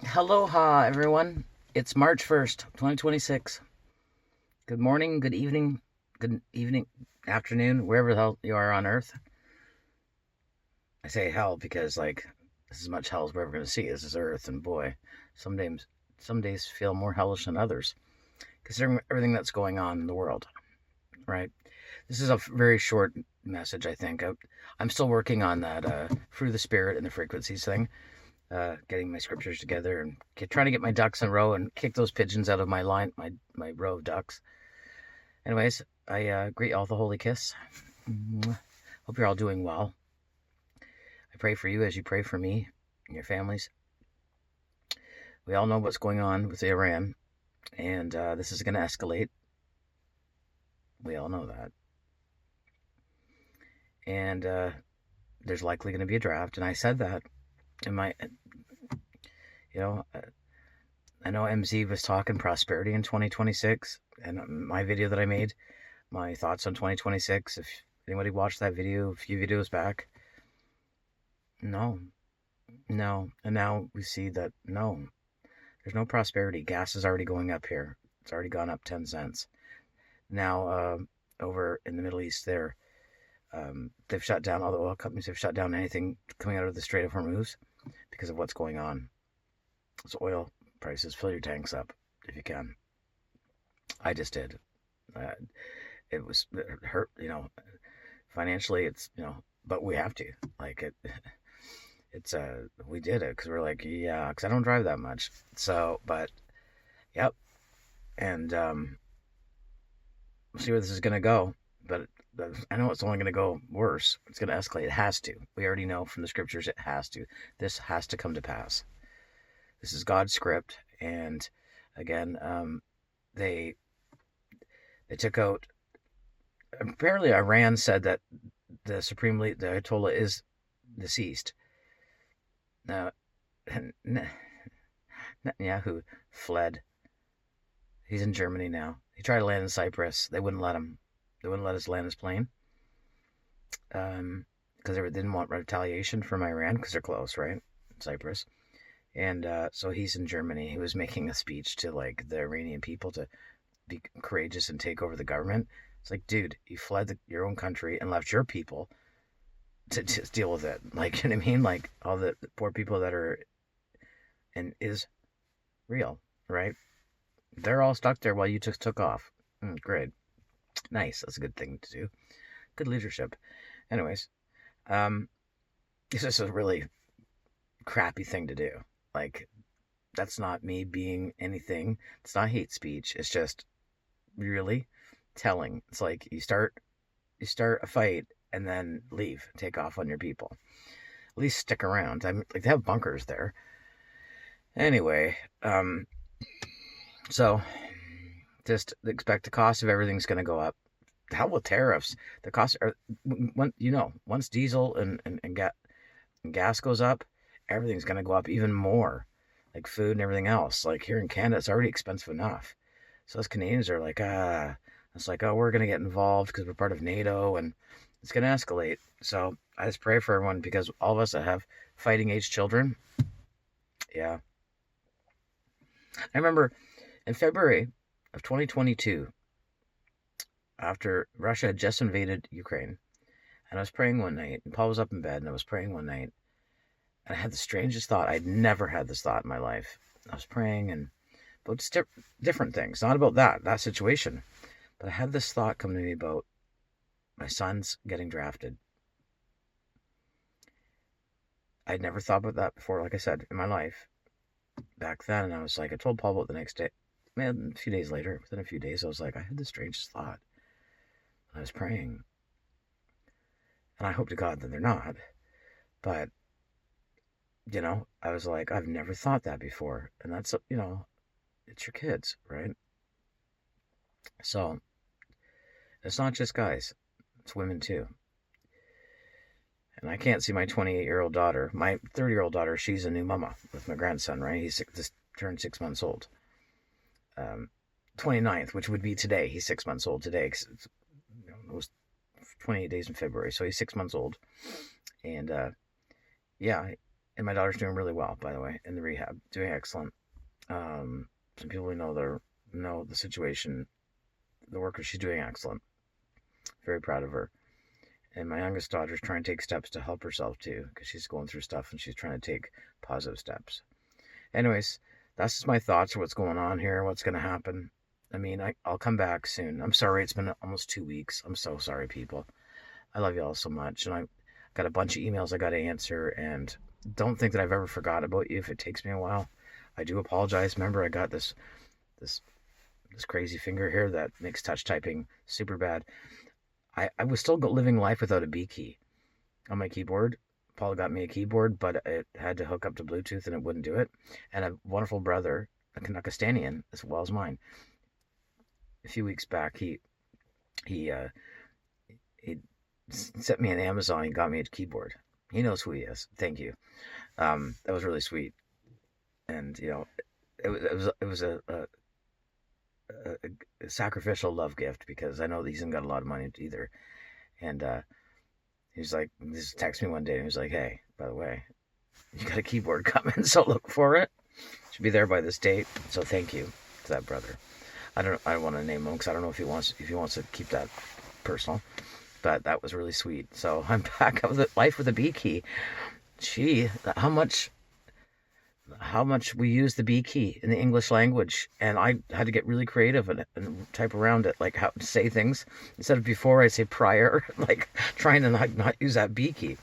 Aloha, everyone. It's March 1st, 2026. Good morning, good evening, afternoon, wherever the hell you are on Earth. I say hell because, like, this is as much hell as we're ever going to see. This is Earth, and boy, some days feel more hellish than others, considering everything that's going on in the world, right? This is a very short message, I think. I'm still working on that Fruit of the Spirit and the Frequencies thing. Getting my scriptures together and trying to get my ducks in a row and kick those pigeons out of my line, my row of ducks. Anyways, I greet all the holy kiss. Hope you're all doing well. I pray for you as you pray for me and your families. We all know what's going on with Iran, and this is going to escalate. We all know that. And there's likely going to be a draft, and I said that in my, you know, I know MZ was talking prosperity in 2026, and my video that I made, my thoughts on 2026. If anybody watched that video a few videos back, no, no. And now we see that no, there's no prosperity. Gas is already going up here. It's already gone up 10 cents. Now, over in the Middle East, they've shut down, all the oil companies have shut down anything coming out of the Strait of Hormuz because of what's going on. So oil prices, fill your tanks up if you can. I just did. Uh, it hurt, financially, but we have to. Like, we did it because we're like, yeah, because I don't drive that much. So, but, yep. And we'll see where this is going to go. But I know it's only going to go worse. It's going to escalate. It has to. We already know from the scriptures it has to. This has to come to pass. This is God's script. And again, they took out. Apparently, Iran said that the the Ayatollah is deceased. Now, Netanyahu fled. He's in Germany now. He tried to land in Cyprus. They wouldn't let him. They wouldn't let us land his plane because they didn't want retaliation from Iran because they're close, right? Cyprus. And so he's in Germany. He was making a speech to like the Iranian people to be courageous and take over the government. It's like, dude, you fled your own country and left your people to deal with it. Like, you know what I mean? Like all the poor people that are in Israel, right? They're all stuck there while you just took off. Great. Nice. That's a good thing to do. Good leadership. Anyways, this is a really crappy thing to do. Like, that's not me being anything. It's not hate speech. It's just really telling. It's like you start a fight and then leave, take off on your people. At least stick around. I mean, like, they have bunkers there. Anyway, so just expect the cost of everything's going to go up. Hell with tariffs. The costs are, once diesel and gas goes up, everything's going to go up even more. Like food and everything else. Like here in Canada, it's already expensive enough. So us Canadians are like, it's like, oh, we're going to get involved because we're part of NATO and it's going to escalate. So I just pray for everyone because all of us that have fighting age children, yeah. I remember in February of 2022, after Russia had just invaded Ukraine, and I was praying one night, and Paul was up in bed, and I was praying one night, and I had the strangest thought. I'd never had this thought in my life. I was praying and about different things, not about that situation, but I had this thought come to me about my son's getting drafted. I'd never thought about that before, like I said, in my life back then, and I was like, I told Paul about the next day. Man, a few days later, within a few days, I was like, I had the strangest thought. I was praying, and I hope to God that they're not, but I was like, I've never thought that before. And that's, it's your kids, right? So it's not just guys, it's women too. And I can't see my 28-year-old daughter, my 30-year-old daughter, she's a new mama with my grandson, right? He's just turned 6 months old. 29th, which would be today. He's 6 months old today. It was 28 days in February, so he's 6 months old. And yeah, And my daughter's doing really well, by the way, in the rehab, doing excellent. Some people we know the situation, the work she's doing excellent. Very proud of her. And my youngest daughter's trying to take steps to help herself too, because she's going through stuff and she's trying to take positive steps. Anyways, that's just my thoughts of what's going on here, what's going to happen. I mean, I'll come back soon. I'm sorry it's been almost 2 weeks. I'm so sorry, people. I love you all so much. And I got a bunch of emails I got to answer. And don't think that I've ever forgot about you if it takes me a while. I do apologize. Remember, I got this crazy finger here that makes touch typing super bad. I was still living life without a B key on my keyboard. Paul got me a keyboard, but it had to hook up to Bluetooth and it wouldn't do it. And a wonderful brother, a Kanakastanian, as well as mine, a few weeks back, he sent me an Amazon. He got me a keyboard. He knows who he is. Thank you. That was really sweet. And it was a sacrificial love gift, because I know he hasn't got a lot of money either. And he's like, just text me one day and he was like, hey, by the way, you got a keyboard coming, so look for it. Should be there by this date. So thank you to that brother. I don't want to name him because I don't know if he wants to keep that personal, but that was really sweet. So I'm back with life with a B key. Gee, how much we use the B key in the English language, and I had to get really creative and type around it, like how to say things. Instead of before, I say prior, like trying to not use that B key.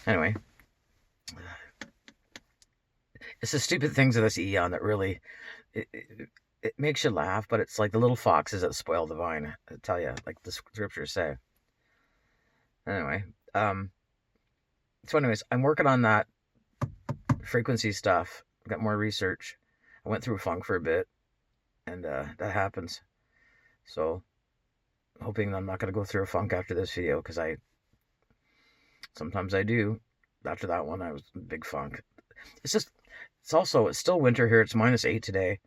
Anyway, it's the stupid things of this eon that really it makes you laugh, but it's like the little foxes that spoil the vine. I tell you, like the scriptures say. Anyway, so anyways, I'm working on that frequency stuff. I got more research. I went through a funk for a bit, and that happens. So, hoping I'm not going to go through a funk after this video, because sometimes I do. After that one, I was in a big funk. It's still winter here. It's -8 today,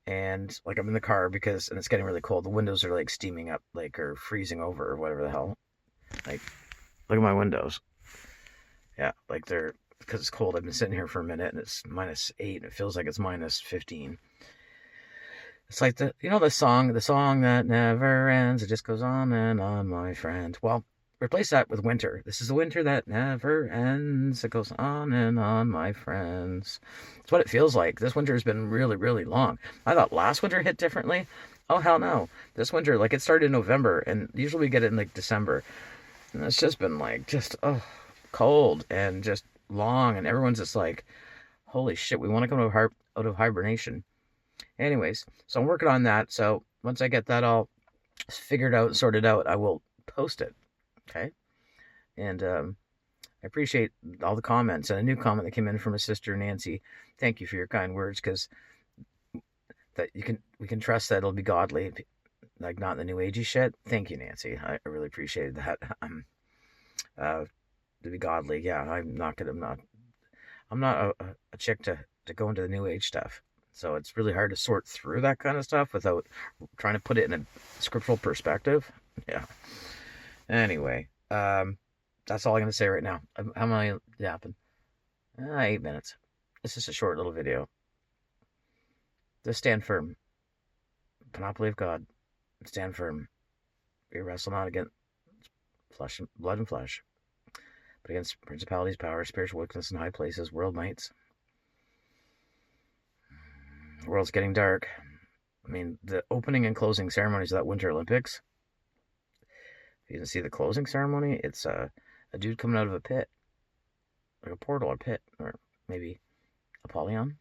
and like I'm in the car and it's getting really cold. The windows are like steaming up, like, or freezing over, or whatever the hell. Like, look at my windows. Yeah, like they're, because it's cold. I've been sitting here for a minute and it's -8 and it feels like it's -15. It's like the song that never ends. It just goes on and on, my friend. Well, replace that with winter. This is the winter that never ends. It goes on and on, my friends. It's what it feels like. This winter has been really, really long. I thought last winter hit differently. Oh, hell no. This winter, like, it started in November, and usually we get it in like December. And it's just been like, cold and just long, and everyone's just like, holy shit, we want to come out of hibernation. Anyways, so I'm working on that. So once I get that all figured out and sorted out, I will post it. Okay. And I appreciate all the comments, and a new comment that came in from a sister, Nancy. Thank you for your kind words, because we can trust that it'll be godly, like not the new agey shit. Thank you, Nancy. I really appreciated that. To be godly, yeah. I'm not a chick to go into the new age stuff. So it's really hard to sort through that kind of stuff without trying to put it in a scriptural perspective. Yeah. Anyway, that's all I'm going to say right now. How many yapping? 8 minutes. This is a short little video. Just stand firm. Panoply of God. Stand firm. We wrestle not against blood and flesh, but against principalities, powers, spiritual wickedness in high places, world mights. The world's getting dark. I mean, the opening and closing ceremonies of that Winter Olympics. If you can see the closing ceremony, it's a dude coming out of a pit, like a portal or pit, or maybe Apollyon.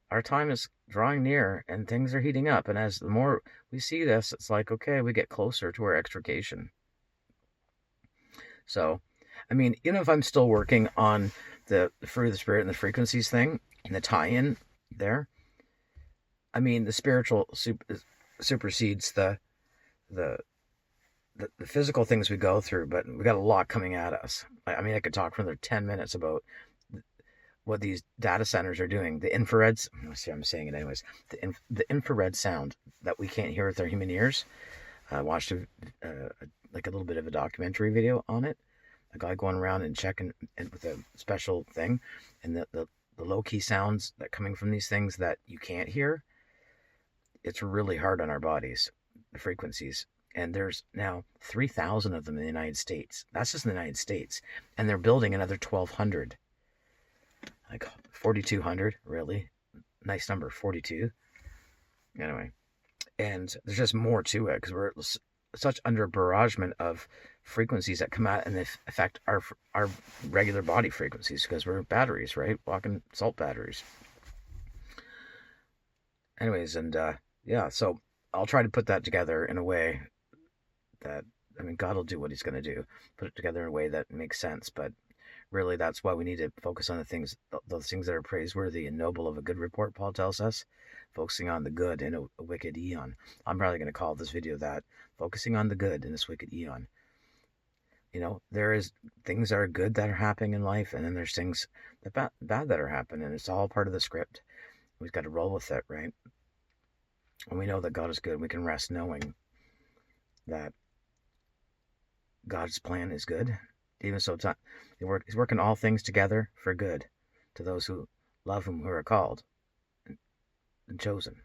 Our time is drawing near, and things are heating up. And as the more we see this, it's like, okay, we get closer to our extrication. So, I mean, even if I'm still working on the fruit of the Spirit and the frequencies thing and the tie-in there, I mean, the spiritual supersedes the physical things we go through, but we got a lot coming at us. I mean, I could talk for another 10 minutes about what these data centers are doing. The infrareds, let's see, I'm saying it anyways. The infrared sound that we can't hear with our human ears. I watched like a little bit of a documentary video on it. a guy going around and checking and with a special thing, and the low-key sounds that coming from these things that you can't hear, it's really hard on our bodies, the frequencies. And there's now 3,000 of them in the United States. That's just in the United States. And they're building another 1,200. Like 4,200, really? Nice number, 42. Anyway, and there's just more to it because we're such under barragement of frequencies that come out and they affect our regular body frequencies because we're batteries, right? Walking salt batteries. Anyways, and yeah, so I'll try to put that together in a way that, I mean, God will do what he's going to do, put it together in a way that makes sense. But really, that's why we need to focus on the things, those things that are praiseworthy and noble of a good report, Paul tells us, focusing on the good in a wicked eon. I'm probably going to call this video that, focusing on the good in this wicked eon. You know, there is things that are good that are happening in life, and then there's things that bad that are happening, and it's all part of the script. We've got to roll with it, right? And we know that God is good. We can rest knowing that God's plan is good. Even so, he's working all things together for good to those who love him, who are called and chosen.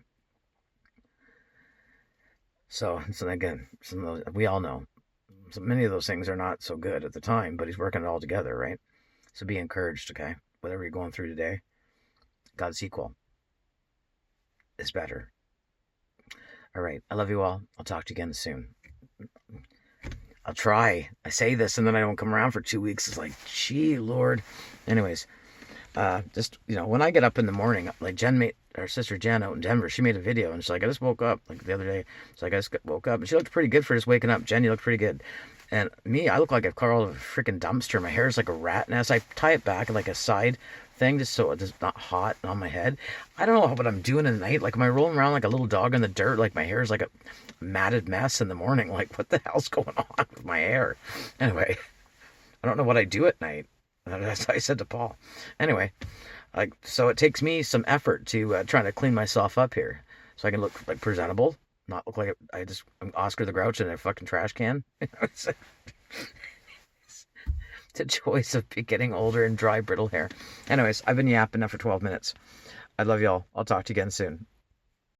So again, some of those, we all know, so many of those things are not so good at the time, but he's working it all together, right? So be encouraged, okay? Whatever you're going through today, God's equal is better. All right, I love you all. I'll talk to you again soon. I'll try. I say this and then I don't come around for 2 weeks. It's like, gee, Lord. Anyways, just, you know, when I get up in the morning, like our sister Jen out in Denver, she made a video and she's like, I just woke up, like the other day. She's like, I just woke up, and she looked pretty good for just waking up. Jen, you look pretty good. And me, I look like I've crawled out of a freaking dumpster. My hair is like a rat nest. I tie it back like a side thing just so it's not hot on my head. I don't know what I'm doing at night. Like, am I rolling around like a little dog in the dirt? Like, my hair is like a matted mess in the morning. Like, what the hell's going on with my hair? Anyway, I don't know what I do at night. That's what I said to Paul. Anyway, so it takes me some effort to try to clean myself up here so I can look like presentable, not look like I'm Oscar the Grouch in a fucking trash can. It's the choice of getting older and dry, brittle hair. Anyways, I've been yapping now for 12 minutes. I love y'all. I'll talk to you again soon.